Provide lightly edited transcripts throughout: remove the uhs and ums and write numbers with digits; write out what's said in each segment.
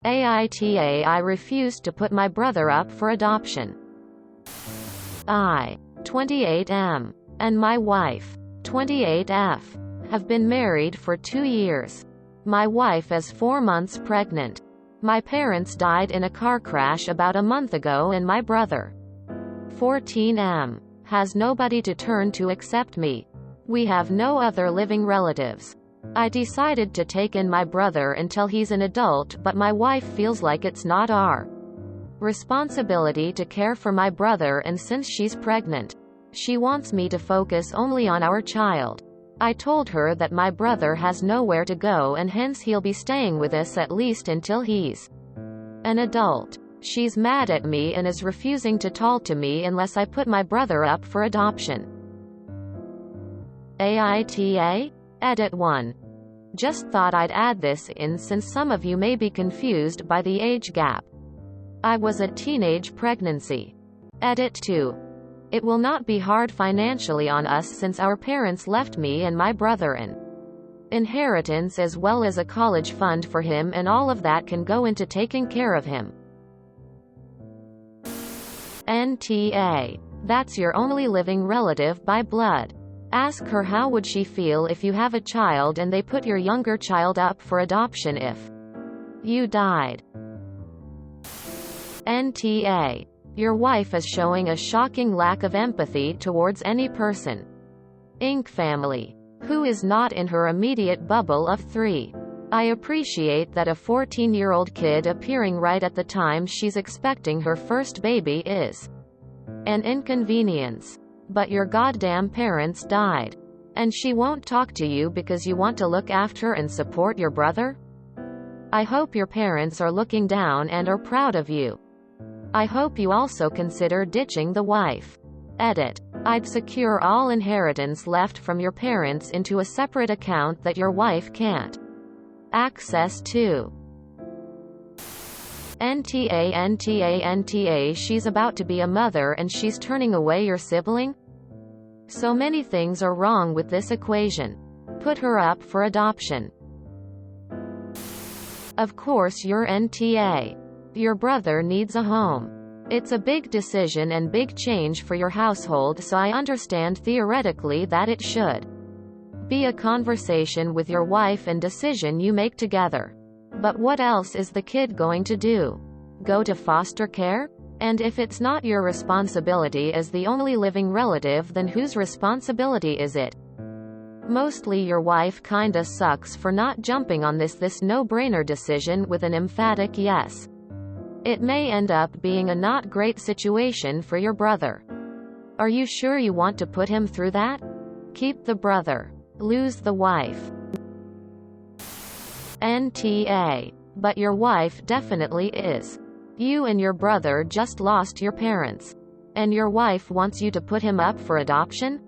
AITA I refused to put my brother up for adoption. I, 28M, and my wife, 28F, have been married for 2 years. My wife is 4 months pregnant. My parents died in a car crash about a month ago and my brother, 14M, has nobody to turn to except me. We have no other living relatives. I decided to take in my brother until he's an adult, but my wife feels like it's not our responsibility to care for my brother, and since she's pregnant, she wants me to focus only on our child. I told her that my brother has nowhere to go and hence he'll be staying with us at least until he's an adult. She's mad at me and is refusing to talk to me unless I put my brother up for adoption. AITA? Edit 1. Just thought I'd add this in since some of you may be confused by the age gap. I was a teenage pregnancy. Edit 2. It will not be hard financially on us since our parents left me and my brother an inheritance as well as a college fund for him, and all of that can go into taking care of him. NTA. That's your only living relative by blood. Ask her how would she feel if you have a child and they put your younger child up for adoption if you died. NTA. Your wife is showing a shocking lack of empathy towards any person, Inc. family, who is not in her immediate bubble of 3. I appreciate that a 14-year-old kid appearing right at the time she's expecting her first baby is an inconvenience. But your goddamn parents died. And she won't talk to you because you want to look after and support your brother? I hope your parents are looking down and are proud of you. I hope you also consider ditching the wife. Edit. I'd secure all inheritance left from your parents into a separate account that your wife can't access to. NTA. She's about to be a mother and she's turning away your sibling? So many things are wrong with this equation. Put her up for adoption. Of course you're NTA. Your brother needs a home. It's a big decision and big change for your household, so I understand theoretically that it should be a conversation with your wife and decision you make together. But what else is the kid going to do? Go to foster care? And if it's not your responsibility as the only living relative, then whose responsibility is it? Mostly your wife kinda sucks for not jumping on this no-brainer decision with an emphatic yes. It may end up being a not great situation for your brother. Are you sure you want to put him through that? Keep the brother. Lose the wife. NTA. But your wife definitely is. You and your brother just lost your parents. And your wife wants you to put him up for adoption?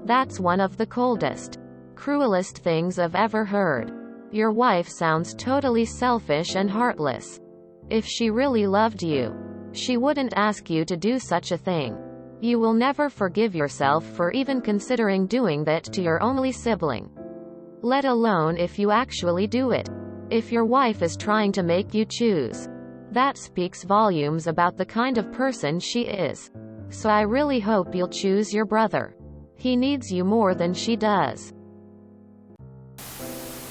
That's one of the coldest, cruelest things I've ever heard. Your wife sounds totally selfish and heartless. If she really loved you, she wouldn't ask you to do such a thing. You will never forgive yourself for even considering doing that to your only sibling. Let alone if you actually do it. If your wife is trying to make you choose, that speaks volumes about the kind of person she is. So I really hope you'll choose your brother. He needs you more than she does.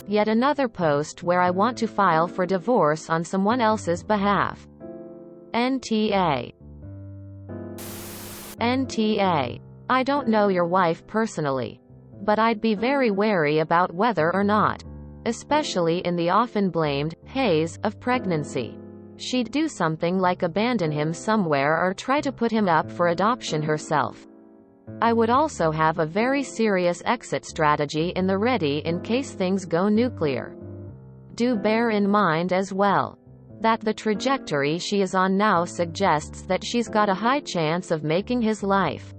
Yet another post where I want to file for divorce on someone else's behalf. NTA. I don't know your wife personally, but I'd be very wary about whether or not, especially in the often blamed haze of pregnancy, she'd do something like abandon him somewhere or try to put him up for adoption herself. I would also have a very serious exit strategy in the ready in case things go nuclear. Do bear in mind as well that the trajectory she is on now suggests that she's got a high chance of making his life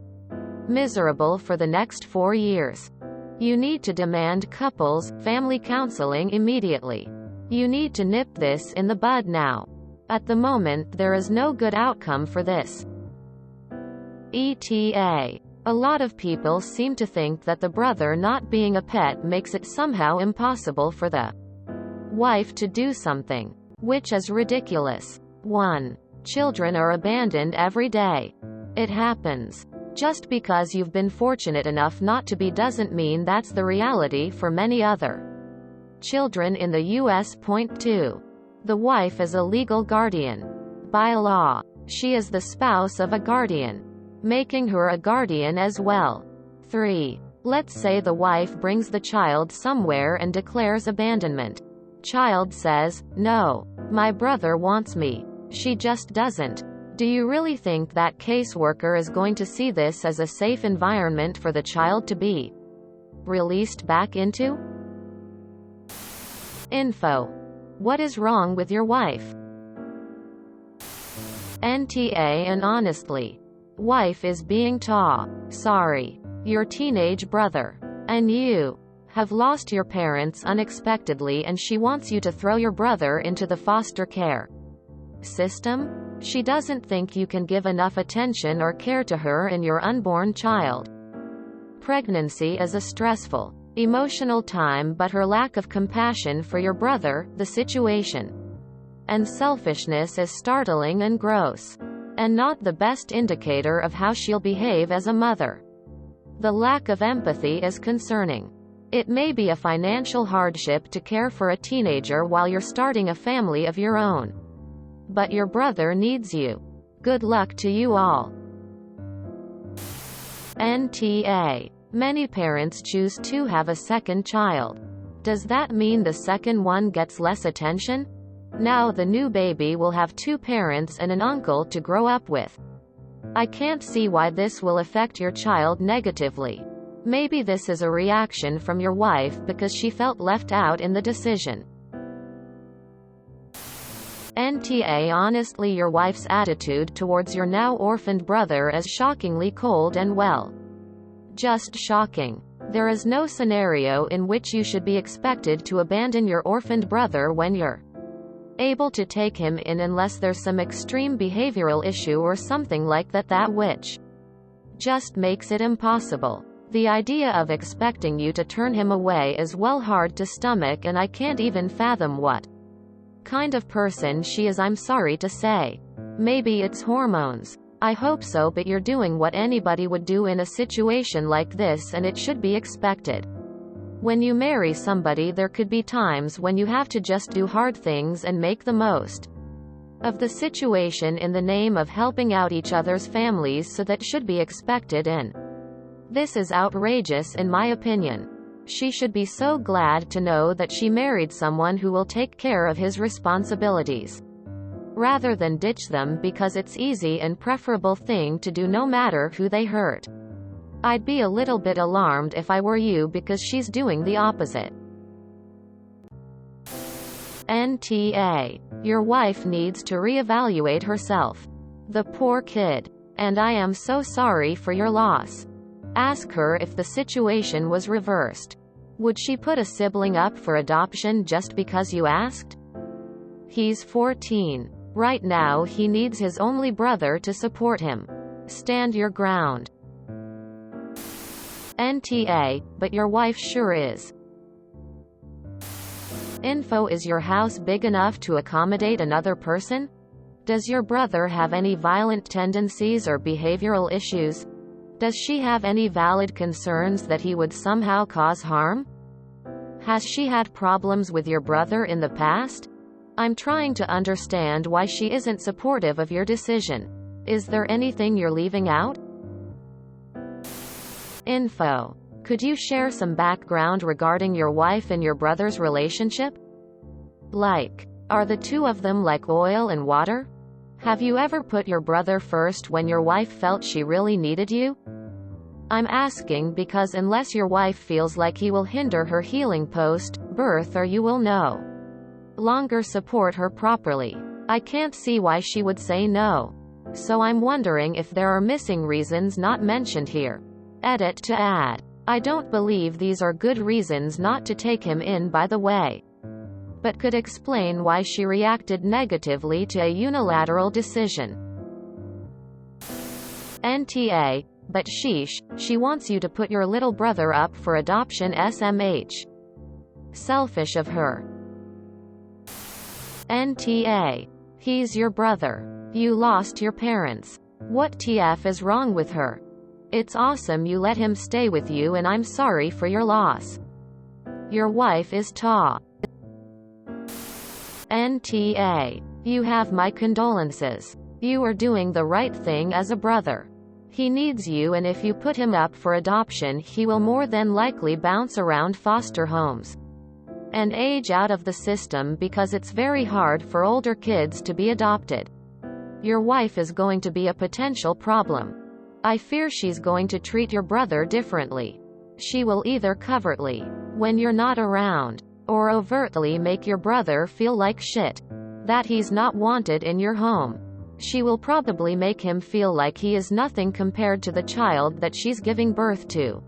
miserable for the next 4 years. You need to demand couples family counseling immediately. You need to nip this in the bud now. At the moment, there is no good outcome for this. ETA. A lot of people seem to think that the brother not being a pet makes it somehow impossible for the wife to do something. which is ridiculous. 1. Children are abandoned every day. It happens. Just because you've been fortunate enough not to be doesn't mean that's the reality for many other children in the U.S. Point 2. The wife is a legal guardian. By law, she is the spouse of a guardian, making her a guardian as well. 3. Let's say the wife brings the child somewhere and declares abandonment. Child says, "No, my brother wants me. She just doesn't." Do you really think that caseworker is going to see this as a safe environment for the child to be released back into? Info. What is wrong with your wife? NTA and honestly, wife is being sorry. Your teenage brother and you have lost your parents unexpectedly and she wants you to throw your brother into the foster care system? She doesn't think you can give enough attention or care to her and your unborn child. Pregnancy is a stressful, emotional time, but her lack of compassion for your brother, the situation, and selfishness is startling and gross, and not the best indicator of how she'll behave as a mother. The lack of empathy is concerning. It may be a financial hardship to care for a teenager while you're starting a family of your own. But your brother needs you. Good luck to you all. NTA. Many parents choose to have a second child. Does that mean the second one gets less attention? Now the new baby will have two parents and an uncle to grow up with. I can't see why this will affect your child negatively. Maybe this is a reaction from your wife because she felt left out in the decision. NTA. Honestly, your wife's attitude towards your now orphaned brother is shockingly cold and, well, just shocking. There is no scenario in which you should be expected to abandon your orphaned brother when you're able to take him in, unless there's some extreme behavioral issue or something like that which just makes it impossible. The idea of expecting you to turn him away is well hard to stomach, and I can't even fathom what kind of person she is, I'm sorry to say. Maybe it's hormones. I hope so, but you're doing what anybody would do in a situation like this, and it should be expected. When you marry somebody, there could be times when you have to just do hard things and make the most of the situation in the name of helping out each other's families, so that should be expected, and this is outrageous in my opinion. She should be so glad to know that she married someone who will take care of his responsibilities, rather than ditch them because it's easy and preferable thing to do no matter who they hurt. I'd be a little bit alarmed if I were you, because she's doing the opposite. NTA. Your wife needs to reevaluate herself. The poor kid. And I am so sorry for your loss. Ask her if the situation was reversed. Would she put a sibling up for adoption just because you asked? He's 14. Right now he needs his only brother to support him. Stand your ground. NTA. But your wife sure is. Info. Is your house big enough to accommodate another person? Does your brother have any violent tendencies or behavioral issues? Does she have any valid concerns that he would somehow cause harm? Has she had problems with your brother in the past? I'm trying to understand why she isn't supportive of your decision. Is there anything you're leaving out? Info. Could you share some background regarding your wife and your brother's relationship? Like, are the two of them like oil and water? Have you ever put your brother first when your wife felt she really needed you? I'm asking because unless your wife feels like he will hinder her healing post-birth, or you will no longer support her properly, I can't see why she would say no. So I'm wondering if there are missing reasons not mentioned here. Edit to add. I don't believe these are good reasons not to take him in, by the way, but could explain why she reacted negatively to a unilateral decision. NTA. But sheesh, she wants you to put your little brother up for adoption. SMH. Selfish of her. NTA. He's your brother. You lost your parents. What TF is wrong with her? It's awesome you let him stay with you, and I'm sorry for your loss. Your wife is Ta. NTA. You have my condolences. You are doing the right thing as a brother. He needs you, and if you put him up for adoption, he will more than likely bounce around foster homes and age out of the system because it's very hard for older kids to be adopted. Your wife is going to be a potential problem. I fear she's going to treat your brother differently. She will either covertly, when you're not around, or overtly make your brother feel like shit. That he's not wanted in your home. She will probably make him feel like he is nothing compared to the child that she's giving birth to.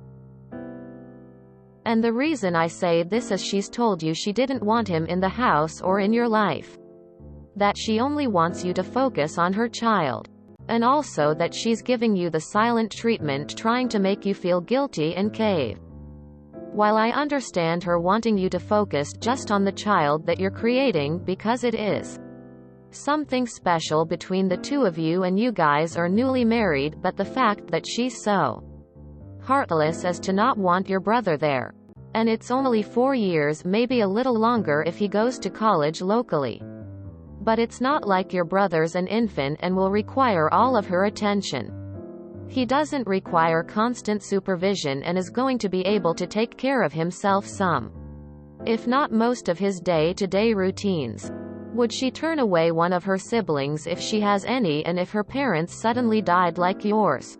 And the reason I say this is she's told you she didn't want him in the house or in your life. That she only wants you to focus on her child. And also that she's giving you the silent treatment, trying to make you feel guilty and cave. While I understand her wanting you to focus just on the child that you're creating because it is something special between the two of you and you guys are newly married, but the fact that she's so heartless as to not want your brother there. And it's only 4 years, maybe a little longer if he goes to college locally. But it's not like your brother's an infant and will require all of her attention. He doesn't require constant supervision and is going to be able to take care of himself some, if not most, of his day-to-day routines. Would she turn away one of her siblings if she has any, and if her parents suddenly died like yours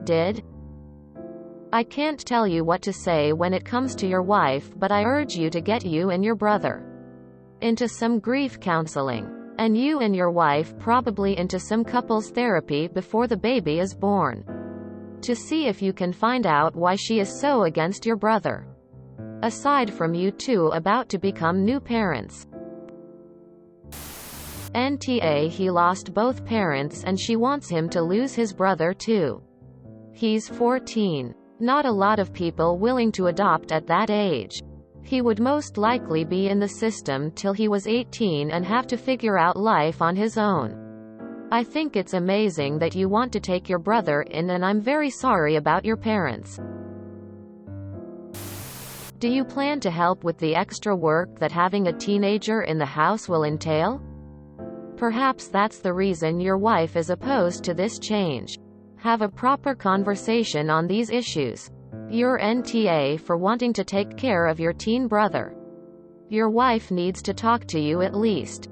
did? I can't tell you what to say when it comes to your wife, but I urge you to get you and your brother into some grief counseling. And you and your wife probably into some couples therapy before the baby is born. To see if you can find out why she is so against your brother. Aside from you two about to become new parents. NTA. He lost both parents and she wants him to lose his brother too. He's 14. Not a lot of people willing to adopt at that age. He would most likely be in the system till he was 18 and have to figure out life on his own. I think it's amazing that you want to take your brother in, and I'm very sorry about your parents. Do you plan to help with the extra work that having a teenager in the house will entail? Perhaps that's the reason your wife is opposed to this change. Have a proper conversation on these issues. You're NTA for wanting to take care of your teen brother. Your wife needs to talk to you at least.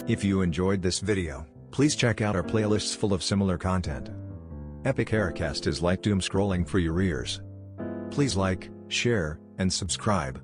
If you enjoyed this video, please check out our playlists full of similar content. Epic Haircast is like doom scrolling for your ears. Please like, share, and subscribe.